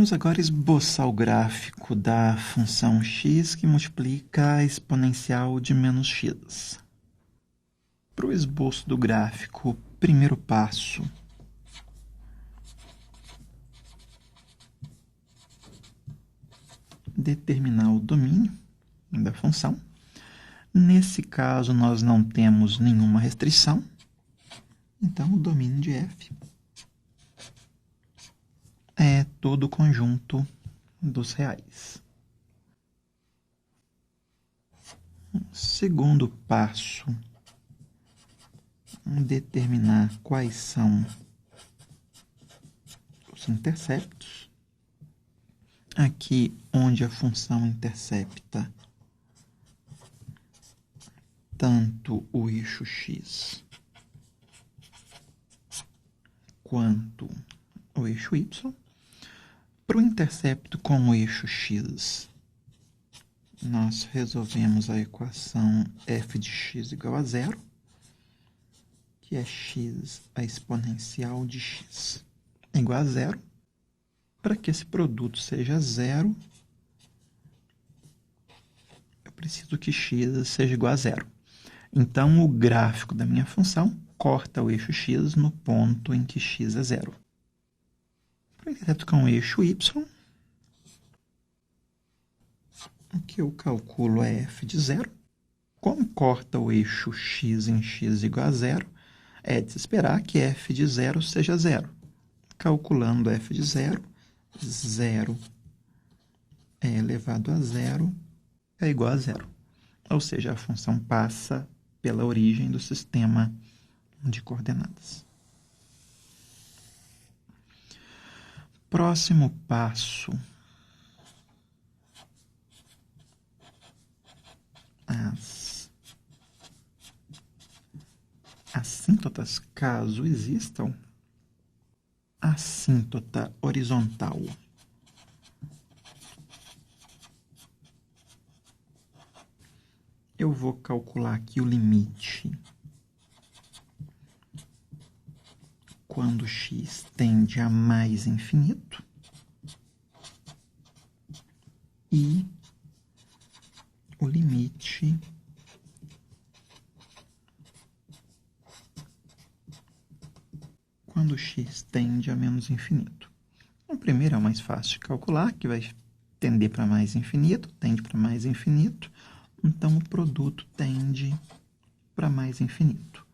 Vamos agora esboçar o gráfico da função x que multiplica a exponencial de menos x. Para o esboço do gráfico, primeiro passo, determinar o domínio da função. Nesse caso, nós não temos nenhuma restrição, então o domínio de f é todo o conjunto dos reais. Segundo passo, determinar quais são os interceptos. Aqui, onde a função intercepta tanto o eixo x quanto o eixo y. Para o intercepto com o eixo x, nós resolvemos a equação f de x igual a zero, que é x a exponencial de x igual a zero. Para que esse produto seja zero, eu preciso que x seja igual a zero. Então, o gráfico da minha função corta o eixo x no ponto em que x é zero. Para o intercepto com o eixo y, o que eu calculo é f de zero. Como corta o eixo x em x igual a zero, é de se esperar que f de zero seja zero. Calculando f de zero, 0 é elevado a zero é igual a zero. Ou seja, a função passa pela origem do sistema de coordenadas. Próximo passo. As assíntotas, caso existam, assíntota horizontal eu vou calcular aqui o limite quando x tende a mais infinito e o limite quando x tende a menos infinito. O primeiro é o mais fácil de calcular, que vai tender para mais infinito, tende para mais infinito, então o produto tende para mais infinito.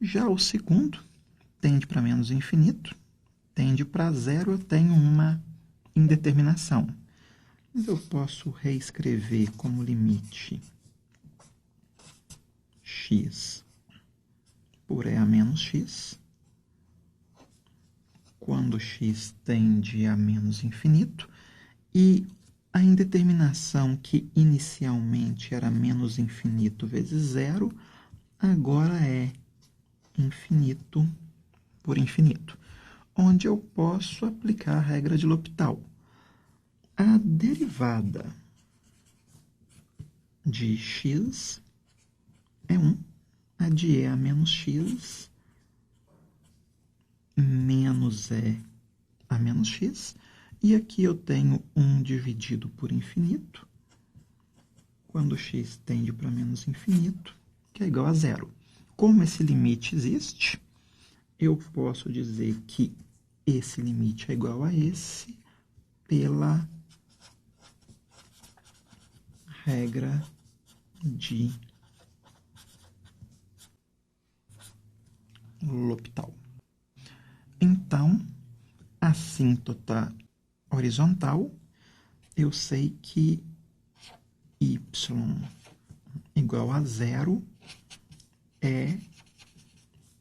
Já o segundo tende para menos infinito, tende para zero, eu tenho uma indeterminação. Mas eu posso reescrever como limite x por e a menos x, quando x tende a menos infinito, e a indeterminação que inicialmente era menos infinito vezes zero, agora é infinito por infinito, onde eu posso aplicar a regra de L'Hopital. A derivada de x é 1, a de e a menos x menos e a menos x, e aqui eu tenho 1 dividido por infinito, quando x tende para menos infinito, que é igual a zero. Como esse limite existe, eu posso dizer que esse limite é igual a esse pela regra de L'Hopital. Então, assíntota horizontal, eu sei que y igual a zero é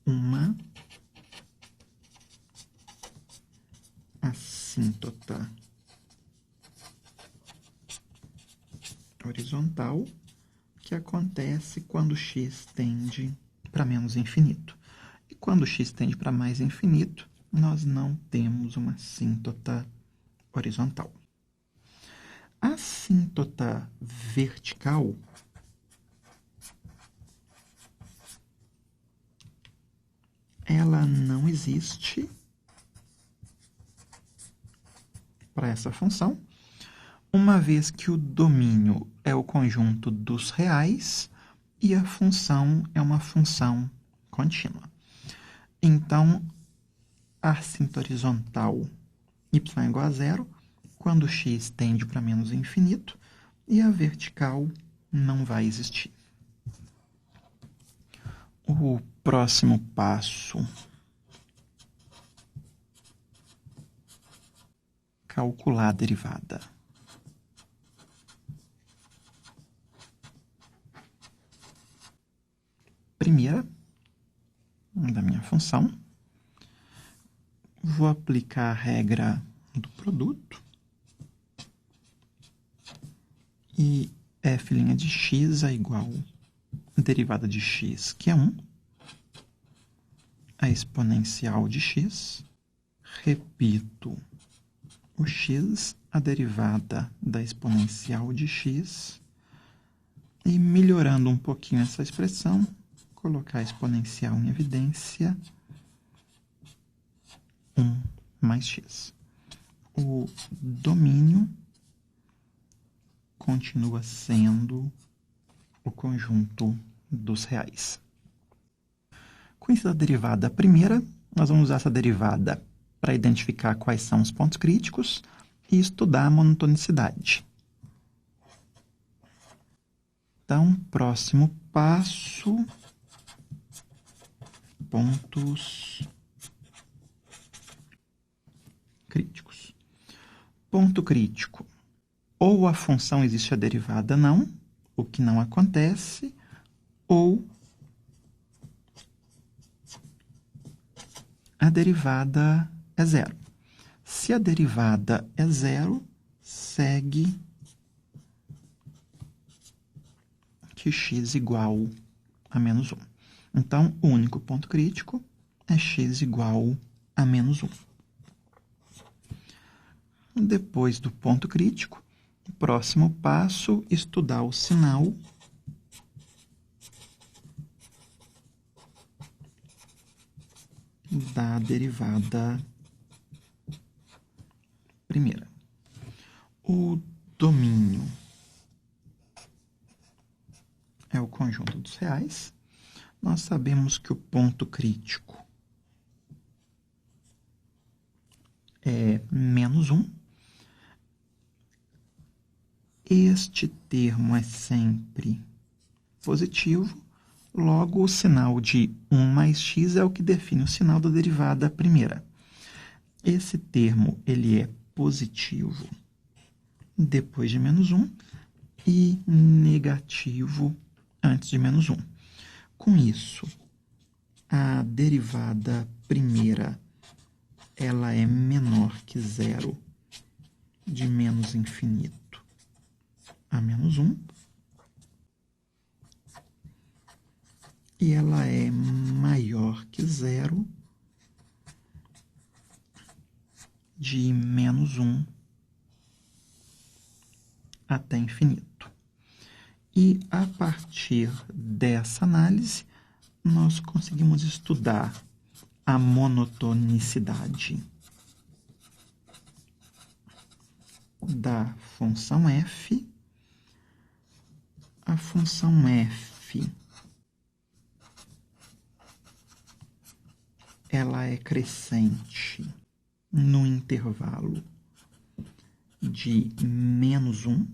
uma assíntota horizontal que acontece quando x tende para menos infinito. E quando x tende para mais infinito, nós não temos uma assíntota horizontal. A assíntota vertical ela não existe para essa função, uma vez que o domínio é o conjunto dos reais e a função é uma função contínua. Então, a assinto horizontal y é igual a zero, quando x tende para menos infinito, e a vertical não vai existir. O próximo passo, calcular a derivada. Primeira da minha função, vou aplicar a regra do produto e f' de x é igual a derivada de x, que é 1, a exponencial de x, repito, o x, a derivada da exponencial de x, e melhorando um pouquinho essa expressão, colocar a exponencial em evidência, 1 mais x. O domínio continua sendo o conjunto dos reais. Conhecida a derivada primeira, nós vamos usar essa derivada para identificar quais são os pontos críticos e estudar a monotonicidade. Então, próximo passo, pontos críticos. Ponto crítico. Ou a função existe a derivada não, o que não acontece, ou a derivada é zero. Se a derivada é zero, segue que x igual a menos 1. Então, o único ponto crítico é x igual a menos 1. Depois do ponto crítico, o próximo passo, estudar o sinal da derivada primeira. O domínio é o conjunto dos reais. Nós sabemos que o ponto crítico é menos 1. Este termo é sempre positivo, logo o sinal de 1 mais x é o que define o sinal da derivada primeira. Esse termo ele é positivo depois de menos 1 e negativo antes de menos 1. Com isso, a derivada primeira ela é menor que zero de menos infinito a menos 1. E ela é maior que zero de menos 1 até infinito. E, a partir dessa análise, nós conseguimos estudar a monotonicidade da função f. A função f ela é crescente no intervalo de menos 1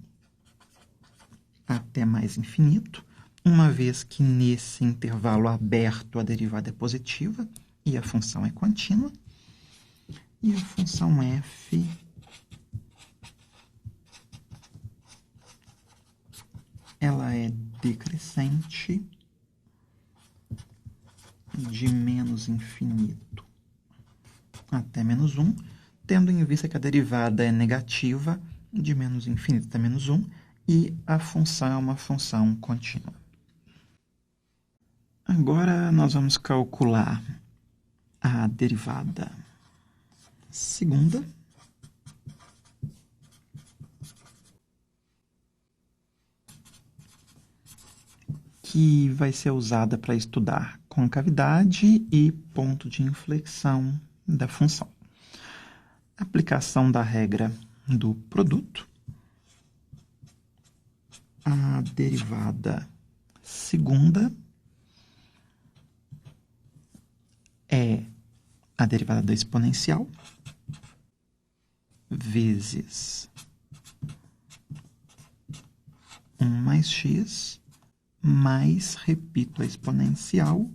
até mais infinito, uma vez que nesse intervalo aberto a derivada é positiva e a função é contínua. E a função f ela é decrescente de menos infinito até menos 1, tendo em vista que a derivada é negativa de menos infinito até menos 1 e a função é uma função contínua. Agora nós vamos calcular a derivada segunda, que vai ser usada para estudar concavidade e ponto de inflexão da função. A aplicação da regra do produto. A derivada segunda é a derivada da exponencial vezes 1 mais x, mais, repito, a exponencial,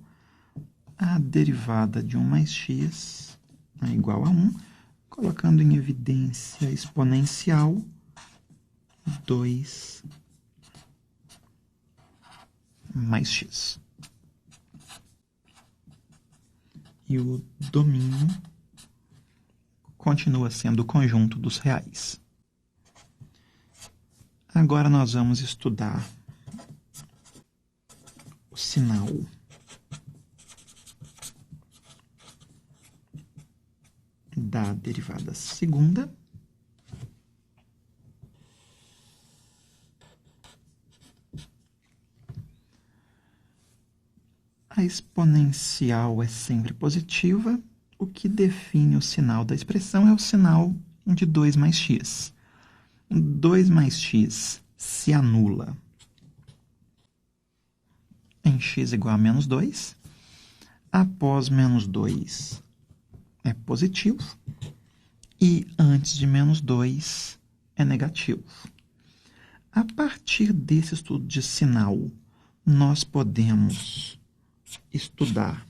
a derivada de 1 mais x é igual a 1, colocando em evidência a exponencial 2 mais x. E o domínio continua sendo o conjunto dos reais. Agora nós vamos estudar o sinal da derivada segunda. A exponencial é sempre positiva. O que define o sinal da expressão é o sinal de 2 mais x. 2 mais x se anula em x igual a menos 2. Após menos 2 é positivo. E antes de menos 2 é negativo. A partir desse estudo de sinal, nós podemos estudar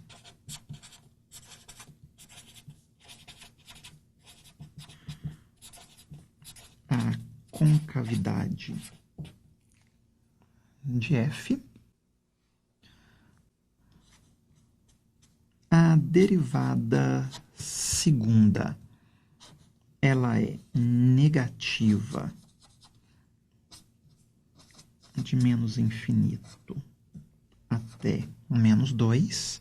a concavidade de f. A derivada segunda, ela é negativa de menos infinito até menos 2.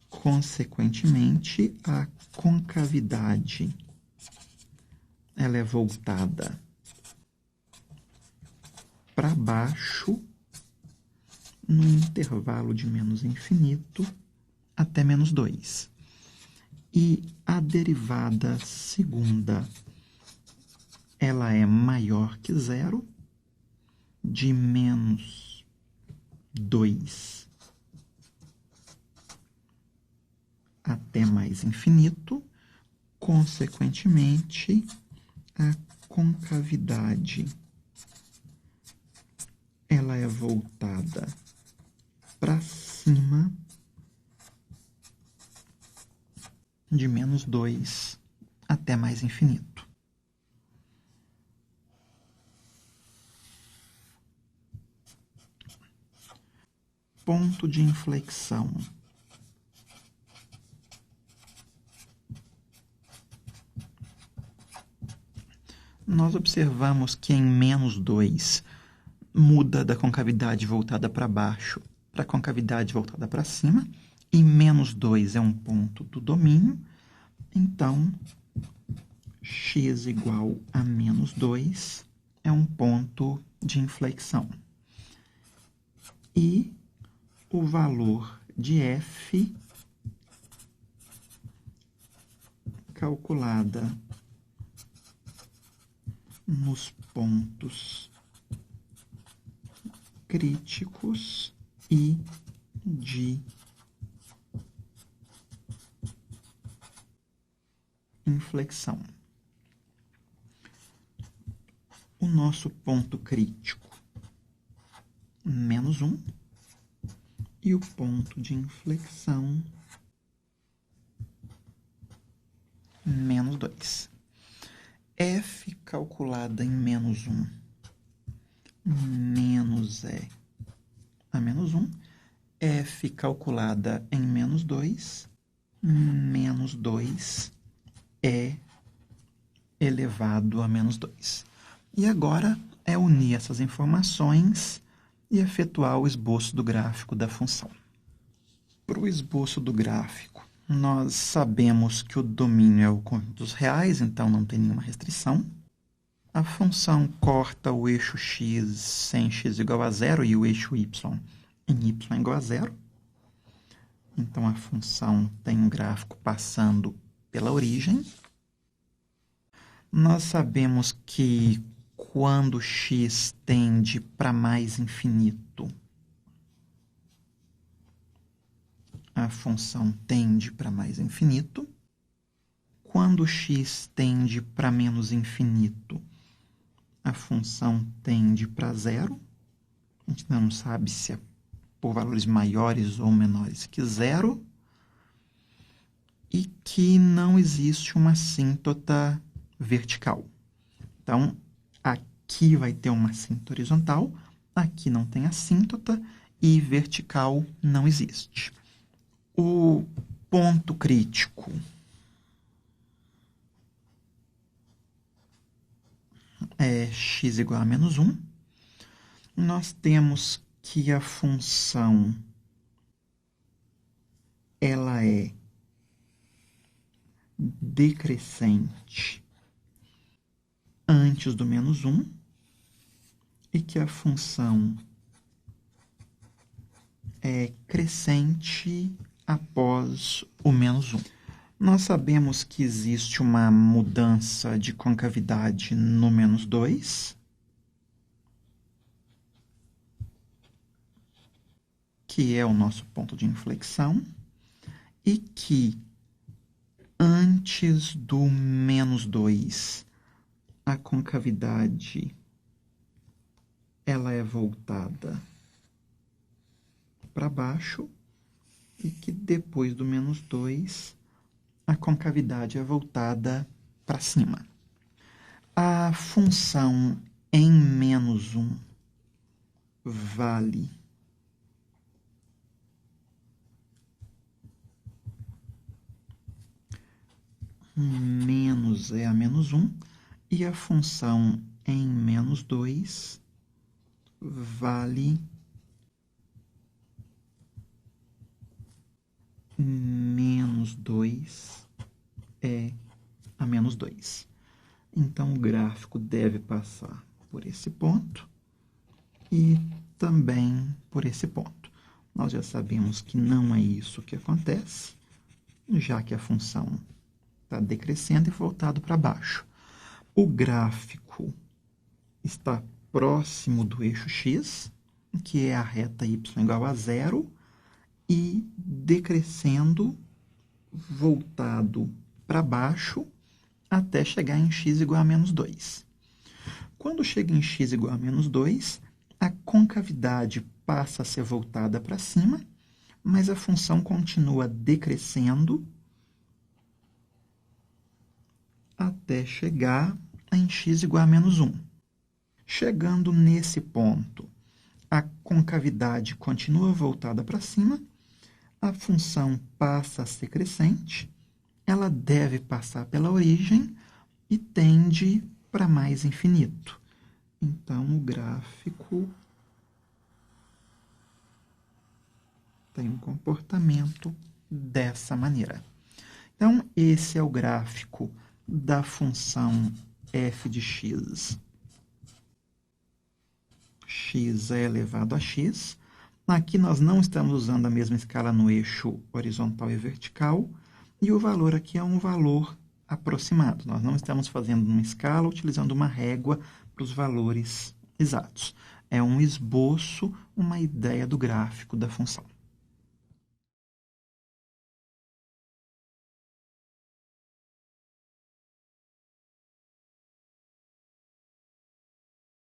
Consequentemente, a concavidade ela é voltada para baixo no intervalo de menos infinito até menos 2. E a derivada segunda, ela é maior que zero, de menos 2 até mais infinito. Consequentemente, a concavidade ela é voltada para cima de menos 2 até mais infinito. Ponto de inflexão. Nós observamos que em menos 2 muda da concavidade voltada para baixo para a concavidade voltada para cima, e menos 2 é um ponto do domínio, então x igual a menos 2 é um ponto de inflexão. E o valor de f, calculada nos pontos críticos e de inflexão. O nosso ponto crítico, menos 1, e o ponto de inflexão, menos 2. F calculada em menos 1 menos E a menos 1. F calculada em menos 2 menos 2 E elevado a menos 2. E agora é unir essas informações e efetuar o esboço do gráfico da função. Para o esboço do gráfico, nós sabemos que o domínio é o conjunto dos reais, então não tem nenhuma restrição. A função corta o eixo x em x igual a 0 e o eixo y em y igual a 0. Então, a função tem um gráfico passando pela origem. Nós sabemos que quando x tende para mais infinito, a função tende para mais infinito. Quando x tende para menos infinito, a função tende para zero. A gente ainda não sabe se é por valores maiores ou menores que zero. E que não existe uma assíntota vertical. Então, aqui vai ter uma assíntota horizontal, aqui não tem assíntota e vertical não existe. O ponto crítico é x igual a menos 1. Nós temos que a função ela é decrescente antes do menos 1 e que a função é crescente após o menos 1. Nós sabemos que existe uma mudança de concavidade no menos 2, que é o nosso ponto de inflexão, e que antes do menos 2, a concavidade ela é voltada para baixo e que depois do menos 2, a concavidade é voltada para cima. A função em menos 1 vale menos é a menos 1 e a função em menos 2 vale menos 2 é a menos 2. Então, o gráfico deve passar por esse ponto e também por esse ponto. Nós já sabemos que não é isso que acontece, já que a função está decrescendo e voltado para baixo. O gráfico está próximo do eixo x, que é a reta y igual a 0, e decrescendo, voltado para baixo, até chegar em x igual a menos 2. Quando chega em x igual a menos 2, a concavidade passa a ser voltada para cima, mas a função continua decrescendo até chegar em x igual a menos 1. Chegando nesse ponto, a concavidade continua voltada para cima, a função passa a ser crescente, ela deve passar pela origem e tende para mais infinito. Então, o gráfico tem um comportamento dessa maneira. Então, esse é o gráfico da função f de x. X é elevado a x. Aqui nós não estamos usando a mesma escala no eixo horizontal e vertical, e o valor aqui é um valor aproximado. Nós não estamos fazendo uma escala utilizando uma régua para os valores exatos. É um esboço, uma ideia do gráfico da função.